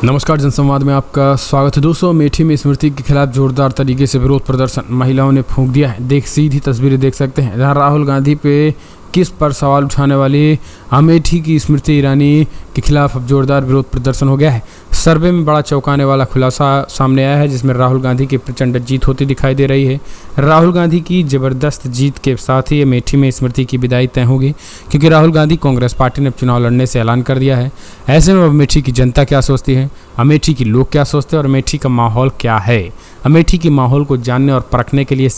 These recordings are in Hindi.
नमस्कार, जनसंवाद में आपका स्वागत है। दोस्तों, अमेठी में स्मृति के खिलाफ जोरदार तरीके से विरोध प्रदर्शन महिलाओं ने फूंक दिया है। सीधी तस्वीरें देख सकते हैं जहां राहुल गांधी पे किस पर सवाल उठाने वाली अमेठी की स्मृति ईरानी के खिलाफ अब जोरदार विरोध प्रदर्शन हो गया है। सर्वे में बड़ा चौंकाने वाला खुलासा सामने आया है जिसमें राहुल गांधी की प्रचंड जीत होती दिखाई दे रही है। राहुल गांधी की जबरदस्त जीत के साथ ही अमेठी में स्मृति की विदाई तय होगी, क्योंकि राहुल गांधी कांग्रेस पार्टी ने चुनाव लड़ने से ऐलान कर दिया है। ऐसे में अमेठी की जनता क्या सोचती है, अमेठी के लोग क्या सोचते हैं और अमेठी का माहौल क्या है, अमेठी के माहौल को जानने और परखने के लिए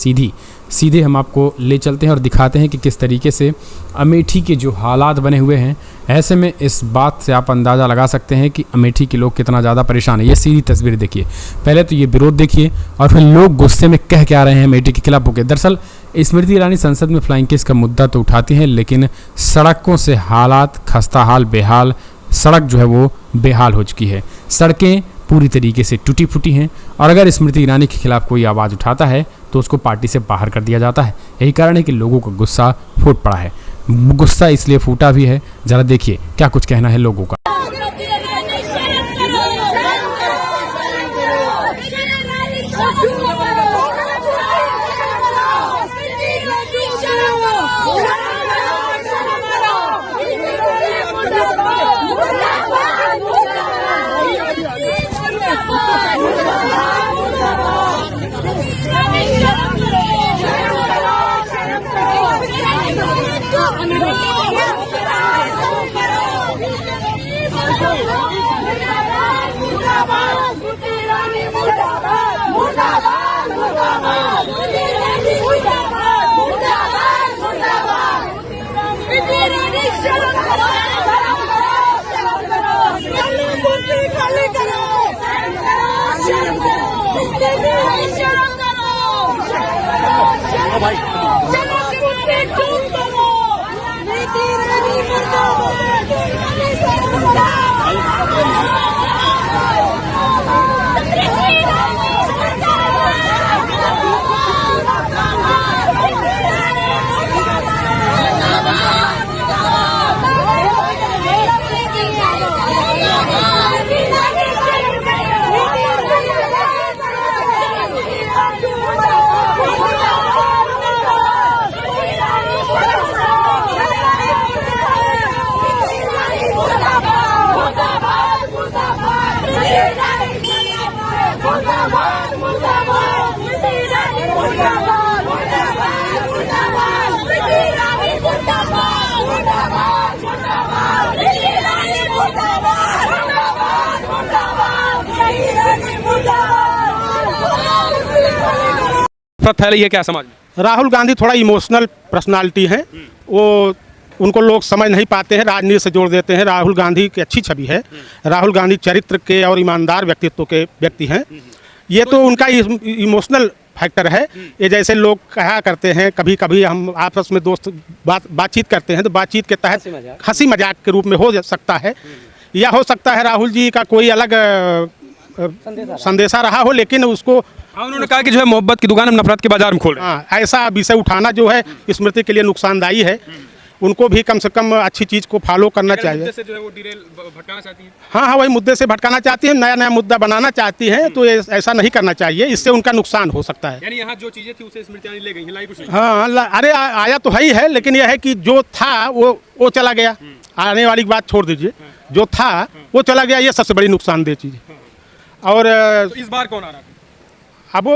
सीधे हम आपको ले चलते हैं और दिखाते हैं कि किस तरीके से अमेठी के जो हालात बने हुए हैं। ऐसे में इस बात से आप अंदाज़ा लगा सकते हैं कि अमेठी के लोग कितना ज़्यादा परेशान है। ये सीधी तस्वीर देखिए, पहले तो ये विरोध देखिए और फिर लोग गुस्से में कह क्या रहे हैं अमेठी के खिलाफ होकर। दरअसल स्मृति ईरानी संसद में फ्लाइंग केस का मुद्दा तो उठाती हैं, लेकिन सड़कों से हालात खस्ता हाल बेहाल, सड़क जो है वो बेहाल हो चुकी है, सड़कें पूरी तरीके से टूटी फूटी हैं और अगर स्मृति ईरानी के खिलाफ कोई आवाज़ उठाता है तो उसको पार्टी से बाहर कर दिया जाता है। यही कारण है कि लोगों का गुस्सा फूट पड़ा है। गुस्सा इसलिए फूटा भी है, जरा देखिए क्या कुछ कहना है लोगों का। ये क्या समाज में राहुल गांधी थोड़ा इमोशनल पर्सनालिटी है, वो उनको लोग समझ नहीं पाते हैं, राजनीति से जोड़ देते हैं। राहुल गांधी की अच्छी छवि है, राहुल गांधी चरित्र के और ईमानदार व्यक्तित्व के व्यक्ति हैं। ये तो उनका इमोशनल फैक्टर है। ये जैसे लोग कहा करते हैं, कभी कभी हम आपस में दोस्त बातचीत करते हैं तो बातचीत के तहत हंसी मजाक के रूप में हो सकता है, या हो सकता है राहुल जी का कोई अलग संदेशा रहा हो, लेकिन उसको उन्होंने कहा कि जो है मोहब्बत की दुकान हम नफरत के बाजार में खोल रहे हैं। हाँ, ऐसा विषय उठाना जो है स्मृति के लिए नुकसानदायी है। उनको भी कम से कम अच्छी चीज़ को फॉलो करना चाहिए। मुद्दे से जो है वो डिरेल भटकाना चाहती है। हाँ, वही मुद्दे से भटकाना चाहती है, नया मुद्दा बनाना चाहती है, तो ऐसा नहीं करना चाहिए, इससे उनका नुकसान हो सकता है। यानी यहाँ जो चीज़ें थी उसे स्मृति ईरानी ले गई, हिलाई कुछ नहीं। हाँ, अरे आया तो ही है, लेकिन यह है कि जो था वो चला गया। आने वाली बात छोड़ दीजिए, जो था वो चला गया, ये सबसे बड़ी नुकसानदेह चीज़ है। और तो इस बार कौन आ रहा है? अब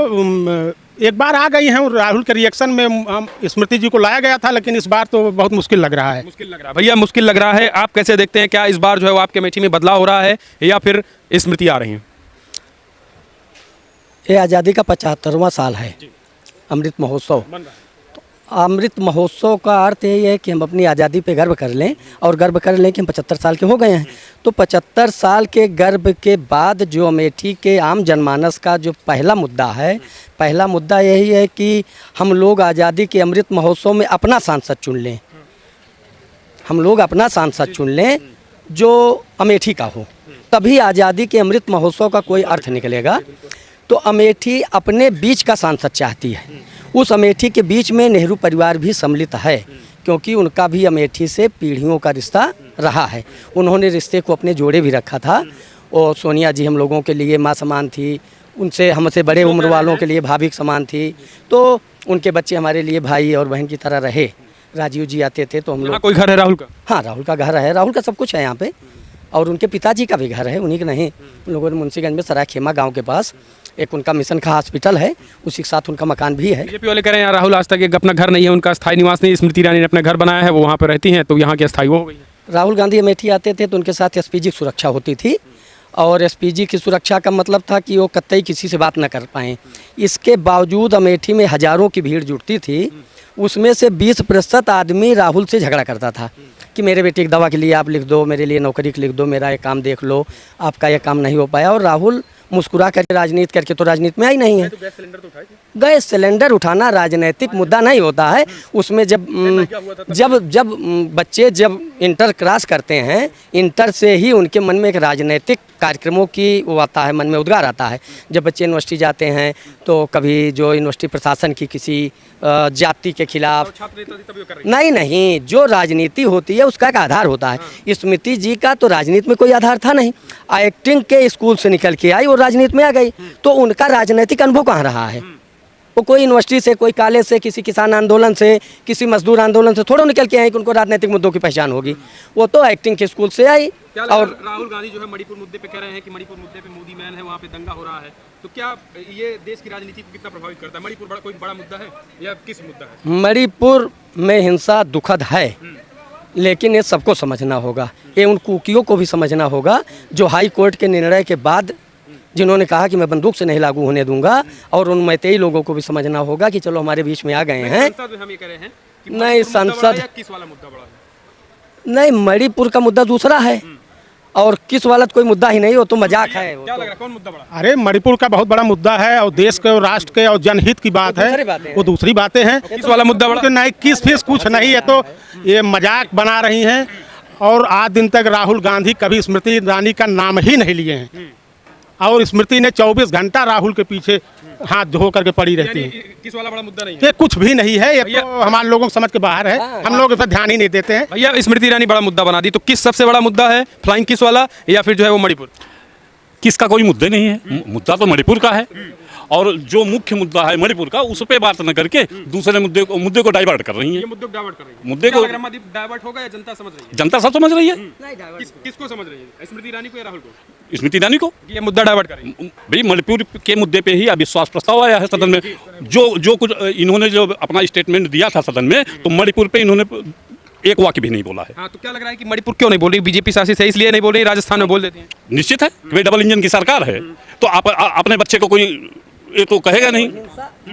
एक बार आ गई हैं, राहुल के रिएक्शन में स्मृति जी को लाया गया था, लेकिन इस बार तो बहुत मुश्किल लग रहा है। मुश्किल लग रहा है भैया, मुश्किल लग रहा है। आप कैसे देखते हैं, क्या इस बार जो है वो आपके अमेठी में बदलाव हो रहा है या फिर स्मृति आ रही है? ये आज़ादी का 75वां साल है, अमृत महोत्सव। अमृत महोत्सव का अर्थ यही है कि हम अपनी आज़ादी पे गर्व कर लें और गर्व कर लें कि हम 75 साल के हो गए हैं। तो 75 साल के गर्व के बाद जो अमेठी के आम जनमानस का जो पहला मुद्दा है, पहला मुद्दा यही है कि हम लोग आज़ादी के अमृत महोत्सव में अपना सांसद चुन लें, हम लोग अपना सांसद चुन लें जो अमेठी का हो, तभी आज़ादी के अमृत महोत्सव का कोई अर्थ निकलेगा। तो अमेठी अपने बीच का सांसद चाहती है। उस अमेठी के बीच में नेहरू परिवार भी सम्मिलित है, क्योंकि उनका भी अमेठी से पीढ़ियों का रिश्ता रहा है। उन्होंने रिश्ते को अपने जोड़े भी रखा था। और सोनिया जी हम लोगों के लिए माँ समान थी, उनसे हमसे बड़े उम्र वालों के लिए भाभी समान थी, तो उनके बच्चे हमारे लिए भाई और बहन की तरह रहे। राजीव जी आते थे तो हम यहाँ लोग, कोई घर है राहुल का? हाँ राहुल का घर है, राहुल का सब कुछ है यहाँ पे, और उनके पिताजी का भी घर है, उन्हीं का नहीं। उन लोगों ने मुंशीगंज में सरायखेमा गांव के पास एक उनका मिशन का हॉस्पिटल है, उसी के साथ उनका मकान भी है। बीजेपी वाले कह रहे हैं यार राहुल आज तक एक अपना घर नहीं है, उनका स्थायी निवास नहीं, स्मृति ईरानी ने अपना घर बनाया है, वो वहाँ पर रहती हैं, तो यहाँ की अस्थायी वो हो गई है। राहुल गांधी अमेठी आते थे तो उनके साथ एसपीजी की सुरक्षा होती थी, और एसपीजी की सुरक्षा का मतलब था कि वो कतई किसी से बात न कर पाएँ। इसके बावजूद अमेठी में हज़ारों की भीड़ जुटती थी, उसमें से 20% आदमी राहुल से झगड़ा करता था कि मेरे बेटे की दवा के लिए आप लिख दो, मेरे लिए नौकरी लिख दो, मेरा ये काम देख लो, आपका ये काम नहीं हो पाया। और राहुल मुस्कुरा करके राजनीति करके तो राजनीति में आई नहीं है। गैस सिलेंडर उठाना राजनीतिक मुद्दा नहीं होता है। उसमें जब बच्चे जब इंटर क्रॉस करते हैं, इंटर से ही उनके मन में एक राजनीतिक कार्यक्रमों की वो आता है, मन में उद्गार आता है। जब बच्चे यूनिवर्सिटी जाते हैं तो कभी जो यूनिवर्सिटी प्रशासन की किसी जाति के खिलाफ, नहीं, जो राजनीति होती है उसका एक आधार होता है। स्मृति जी का तो राजनीति में कोई आधार था नहीं, एक्टिंग के स्कूल से निकल के आई और राजनीति में आ गई, तो उनका राजनीतिक अनुभव कहाँ रहा है? वो कोई यूनिवर्सिटी से, कोई कॉलेज से, किसी किसान आंदोलन से, किसी मजदूर आंदोलन से थोड़ा निकल के आए कि उनको राजनीतिक मुद्दों की पहचान होगी। वो तो एक्टिंग के स्कूल से आई। और राहुल गांधी जो है मणिपुर मुद्दे पे कह रहे हैं कि मणिपुर मुद्दे पे मोदी मैन है, वहाँ पे दंगा हो रहा है, तो क्या ये देश की राजनीति को कितना प्रभावित करता है? मणिपुर कोई बड़ा मुद्दा है या किस मुद्दा है? मणिपुर में हिंसा दुखद है, लेकिन ये सबको समझना होगा, ये उन कुकियों को भी समझना होगा जो हाई कोर्ट के निर्णय के बाद जिन्होंने कहा कि मैं बंदूक से नहीं लागू होने दूंगा, और उन मैतेई लोगों को भी समझना होगा कि चलो हमारे बीच में आ गए हैं। हम ये कह रहे हैं कि नहीं, संसद किस वाला मुद्दा बड़ा है? नहीं, मणिपुर का मुद्दा दूसरा है और किस वाला कोई मुद्दा ही नहीं, वो तो मजाक है। क्या लग रहा है कौन मुद्दा बड़ा? अरे मणिपुर का बहुत बड़ा मुद्दा है, और देश के और राष्ट्र के और जनहित की बात है, वो दूसरी बातें हैं। किस वाला मुद्दा बड़ा? नहीं, किस फीस कुछ नहीं है, तो ये मजाक बना रही हैं। और आज दिन तक राहुल गांधी कभी स्मृति ईरानी का नाम ही नहीं लिए हैं, और स्मृति ने 24 घंटा राहुल के पीछे हाथ धो करके पड़ी रहती है। किस वाला बड़ा मुद्दा नहीं है? ये कुछ भी नहीं है, ये तो हमारे लोगों को समझ के बाहर है। हम लोग इस पर ध्यान ही नहीं देते हैं। भैया स्मृति ईरानी बड़ा मुद्दा बना दी, तो किस सबसे बड़ा मुद्दा है? फ्लाइंग किस वाला या फिर जो है वो मणिपुर? किसका कोई मुद्दे नहीं है, मुद्दा तो मणिपुर का है, और जो मुख्य मुद्दा है मणिपुर का उस पे बात न करके दूसरे मुद्दे को डाइवर्ट कर रही है। ये मुद्दे को डाइवर्ट कर रही है। मुद्दे को डाइवर्ट होगा या जनता समझ रही है? जनता सब समझ रही है। किसको समझ रही है? स्मृति ईरानी को या राहुल को? स्मृति ईरानी को ये मुद्दा डाइवर्ट कर रही है। भाई मणिपुर के मुद्दे पे ही अविश्वास प्रस्ताव आया है सदन में। जो कुछ इन्होंने जो अपना स्टेटमेंट दिया था सदन में, तो मणिपुर पे इन्होंने एक वाक्य भी नहीं बोला है। हाँ, तो क्या लग रहा है कि मणिपुर क्यों नहीं बोल रही? बीजेपी शासित है इसलिए नहीं बोल रही, राजस्थान में बोल देती है। निश्चित है कि भाई डबल इंजन की सरकार है, तो आप अपने बच्चे को कोई ये तो कहेगा नहीं।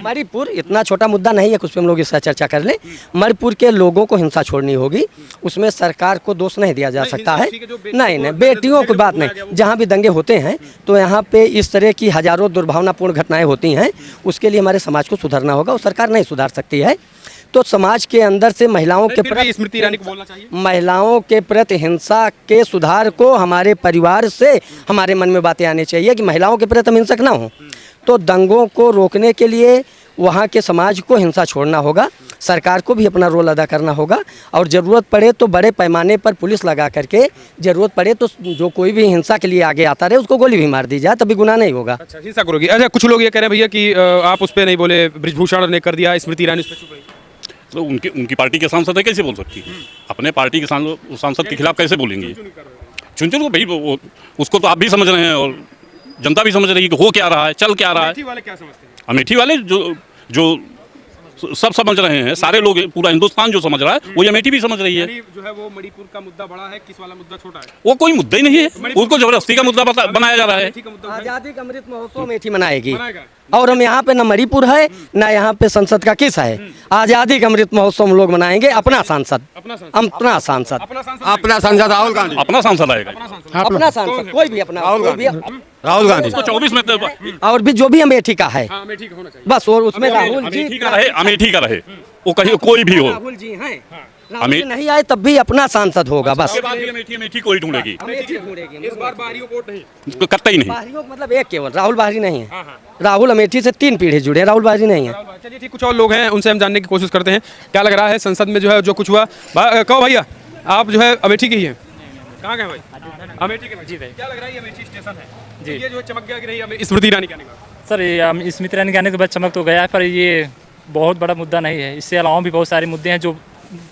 मणिपुर इतना छोटा मुद्दा नहीं है कुछ पे हम लोग इससे चर्चा कर लें। मणिपुर के लोगों को हिंसा छोड़नी होगी, उसमें सरकार को दोष नहीं दिया जा सकता है। नहीं, बेटियों की बात नहीं, जहाँ भी दंगे होते हैं तो यहाँ पे इस तरह की हजारों दुर्भावनापूर्ण घटनाएं होती हैं, उसके लिए हमारे समाज को सुधारना होगा, और सरकार नहीं सुधार सकती है। तो समाज के अंदर से महिलाओं के प्रति, स्मृति ईरानी को बोलना चाहिए, महिलाओं के प्रति हिंसा के सुधार को हमारे परिवार से हमारे मन में बातें आनी चाहिए कि महिलाओं के प्रति हम हिंसक ना हो। तो दंगों को रोकने के लिए वहाँ के समाज को हिंसा छोड़ना होगा, सरकार को भी अपना रोल अदा करना होगा, और ज़रूरत पड़े तो बड़े पैमाने पर पुलिस लगा करके, ज़रूरत पड़े तो जो कोई भी हिंसा के लिए आगे आता रहे उसको गोली भी मार दी जाए, तभी गुनाह नहीं होगा। अच्छा, हिंसा करोगी? अच्छा, कुछ लोग ये कह रहे हैं भैया कि आप उस पर नहीं बोले, ब्रिजभूषण ने कर दिया, स्मृति ईरानी उस पर चुप रही। तो उनकी पार्टी के सांसद है, कैसे बोल सकती है? अपने पार्टी के सांसद के खिलाफ कैसे बोलेंगे? चुन को भाई उसको तो आप भी समझ रहे हैं और जनता भी समझ रही है कि हो क्या रहा है, चल क्या रहा है। अमेठी वाले क्या समझते हैं? अमेठी वाले जो सब समझ रहे हैं, सारे लोग, पूरा हिंदुस्तान जो समझ रहा है वो अमेठी भी समझ रही है। जो है वो मणिपुर का मुद्दा बड़ा है, किस वाला मुद्दा छोटा है? वो कोई मुद्दा ही नहीं है, उसको जबरदस्ती का मुद्दा बनाया जा रहा है। आज़ादी का अमृत महोत्सव अमेठी मनाएगी, और हम यहाँ पे न मणिपुर है न यहाँ पे संसद का किस है। आज़ादी का अमृत महोत्सव हम लोग मनाएंगे, अपना सांसद अपना सांसद राहुल गांधी, अपना सांसद आएगा, अपना सांसद कोई भी अपना राहुल गांधी 24 में और भी जो भी अमेठी का है अमेठी का होना चाहिए बस, और उसमें राहुल जी अमेठी का रहे, वो कहीं कोई भी हो। राहुल जी हैं, राहुल जी नहीं आए तब भी अपना सांसद होगा बस। अमेठी कोई ढूंढेगी, इस बार बाहरियों को वोट नहीं, कतई नहीं। बाहरियों मतलब एक केवल राहुल बाहरी नहीं है, राहुल अमेठी से 3 पीढ़ी जुड़े, राहुल बाहरी नहीं है। चलिए ठीक, कुछ और लोग हैं उनसे हम जानने की कोशिश करते हैं क्या लग रहा है संसद में जो है जो कुछ हुआ। कहो भैया, आप जो है अमेठी के ही हैं, कहाँ गए भाई? अमेठी के भाई। जी भाई। क्या लग रहा है ये अमेठी स्टेशन है जी। तो ये जो चमक गया कि नहीं स्मृति ईरानी के आने के बाद? सर ये स्मृति ईरानी के आने के बाद चमक तो गया है, पर ये बहुत बड़ा मुद्दा नहीं है। इससे अलावा भी बहुत सारे मुद्दे हैं जो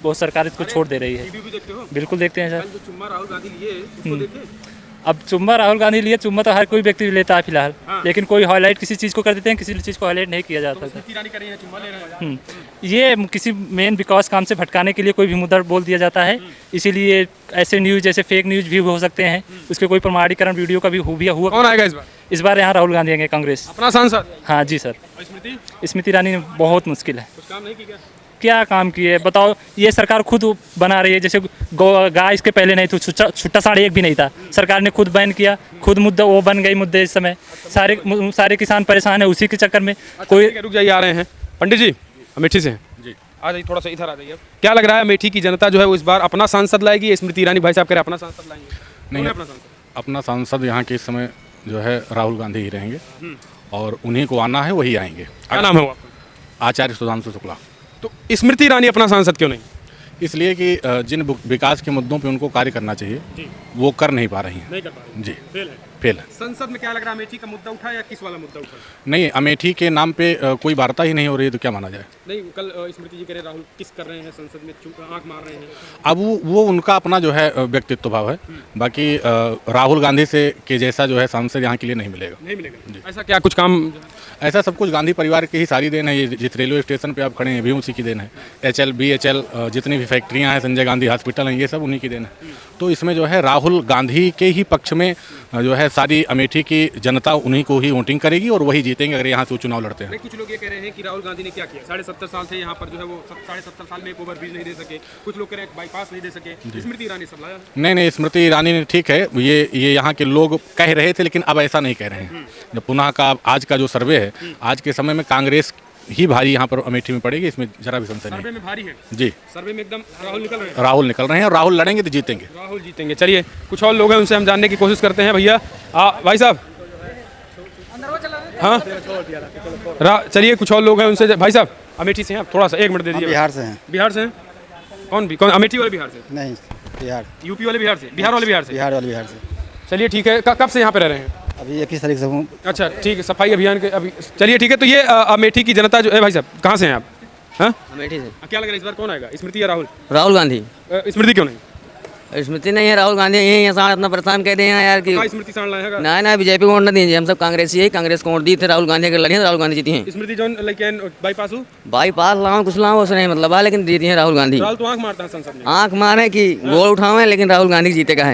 बहुत सरकार इसको छोड़ दे रही है। टीवी भी देखते हो? बिल्कुल देखते हैं सर। कल जो चुम्मा राहुल गांधी लिए उसको देखे? अब चुम्मा राहुल गांधी लिए, चुम्मा तो हर कोई व्यक्ति लेता है फिलहाल, हाँ। लेकिन कोई हाईलाइट किसी चीज़ को कर देते हैं, किसी चीज़ को हाईलाइट नहीं किया जाता। स्मृति ईरानी कर रही है, चुम्मा ले रहे हैं। ये किसी मेन विकास काम से भटकाने के लिए कोई भी मुद्दा बोल दिया जाता है, इसीलिए ऐसे न्यूज़ जैसे फेक न्यूज़ भी हो सकते हैं, उसके कोई प्रमाणीकरण वीडियो का भी हुआ। कौन आएगा इस बार? इस बार यहाँ राहुल गांधी आएंगे, कांग्रेस। अपना सांसद? हाँ जी सर। और स्मृति स्मृति ईरानी बहुत मुश्किल है। कुछ काम नहीं की क्या? क्या काम किए बताओ? ये सरकार खुद बना रही है, जैसे गाय इसके पहले नहीं थी, छुट्टा साढ़े एक भी नहीं था, सरकार ने खुद बैन किया, खुद मुद्दा वो बन गई मुद्दे। इस समय सारे किसान परेशान है उसी के चक्कर में। कोई रुक जाइए, आ रहे हैं पंडित जी, अमेठी से हैं जी। आ जाइए, थोड़ा सा इधर आ जाइए। क्या लग रहा है अमेठी की जनता जो है वो इस बार अपना सांसद लाएगी या स्मृति ईरानी भाई साहब कह रहे हैं अपना सांसद लाएंगे? नहीं, कौन है अपना सांसद? अपना सांसद यहाँ के इस समय जो है राहुल गांधी ही रहेंगे और उन्हीं को आना है, वही आएंगे। क्या नाम है वो आपका? आचार्य सुधांशु शुक्ला। तो स्मृति ईरानी अपना सांसद क्यों नहीं? इसलिए कि जिन विकास के मुद्दों पे उनको कार्य करना चाहिए वो कर नहीं पा रही हैं। नहीं कर पा रहे, जी, फेल है। फेल है। संसद में क्या लग रहा है अमेठी का मुद्दा उठा या किस वाला मुद्दा उठा? नहीं, अमेठी के नाम पे कोई वार्ता ही नहीं हो रही है तो क्या माना जाए? नहीं, कल स्मृति जी कह रहे राहुल किस कर रहे हैं संसद में, आंख मार रहे हैं। अब वो उनका अपना जो है व्यक्तित्व भाव है, बाकी राहुल गांधी से के जैसा जो है सांसद यहाँ के लिए नहीं मिलेगा। नहीं मिलेगा। ऐसा क्या कुछ काम? ऐसा सब कुछ गांधी परिवार की ही सारी देन है। ये जिस रेलवे स्टेशन पे आप खड़े हैं भी उसी की देन है। HL, BHL जितनी भी फैक्ट्रियां हैं, संजय गांधी हॉस्पिटल हैं, ये सब उन्हीं की देन है। तो इसमें जो है राहुल गांधी के ही पक्ष में जो है सारी अमेठी की जनता उन्हीं को ही वोटिंग करेगी और वही जीतेंगे अगर यहाँ से चुनाव लड़ते हैं। कुछ लोग ये कह रहे हैं कि राहुल गांधी ने क्या किया, 70.5 साल थे यहाँ पर जो है वो 70.5 साल में एक ओवरब्रिज नहीं दे सके, कुछ लोग कह रहे हैं बाईपास नहीं दे सके। स्मृति ईरानी सब लाया? नहीं, स्मृति ईरानी ने ठीक है, ये यहाँ के लोग कह रहे थे, लेकिन अब ऐसा नहीं कह रहे हैं। जब पुनः का आज का जो सर्वे है, आज के समय में कांग्रेस ही भारी यहाँ पर अमेठी में पड़ेगी, इसमें जरा भी संशय नहीं। सर्वे में भारी है जी, सर्वे में एकदम राहुल निकल रहे हैं। राहुल निकल रहे हैं और राहुल लड़ेंगे तो जीतेंगे। राहुल जीतेंगे। चलिए, कुछ और लोग हैं उनसे हम जानने की कोशिश करते हैं। भैया भाई साहब, हाँ चलिए, कुछ और लोग हैं उनसे। भाई साहब अमेठी से हैं आप? थोड़ा सा 1 मिनट दे दीजिए। बिहार से हैं। बिहार से हैं? कौन अमेठी वाले बिहार से? नहीं, बिहार। यूपी वाले बिहार से? बिहार वाले बिहार से? बिहार वाले बिहार से। चलिए ठीक है। कब से यहाँ पे रह रहे हैं? अभी 21 तारीख से हूँ। अच्छा ठीक है, सफाई अभियान के अभी। चलिए ठीक है। तो ये अमेठी की जनता जो है, भाई साहब कहाँ से हैं आप? हाँ, अमेठी से। क्या लग रहा है इस बार कौन आएगा, स्मृति या राहुल? राहुल गांधी। स्मृति क्यों नहीं? स्मृति नहीं है, राहुल गांधी यही इंसान अपना परेशान कहते हैं यार कि स्मृति साण लाएगा? ना बीजेपी को वोट न दीजिए, हम सब कांग्रेस ही, कांग्रेस को वोट दी थे, राहुल गांधी अगर लड़ी राहुल गांधी जीती हैं। स्मृति जो लेकिन बाईपास हो, बाईपास लाओ कुछ लाओ उससे नहीं मतलब है, लेकिन जीती है राहुल गांधी। राहुल तो आंख मारता है संसद में। आंख मारे कि गोल उठावे, लेकिन राहुल गांधी जीतेगा है।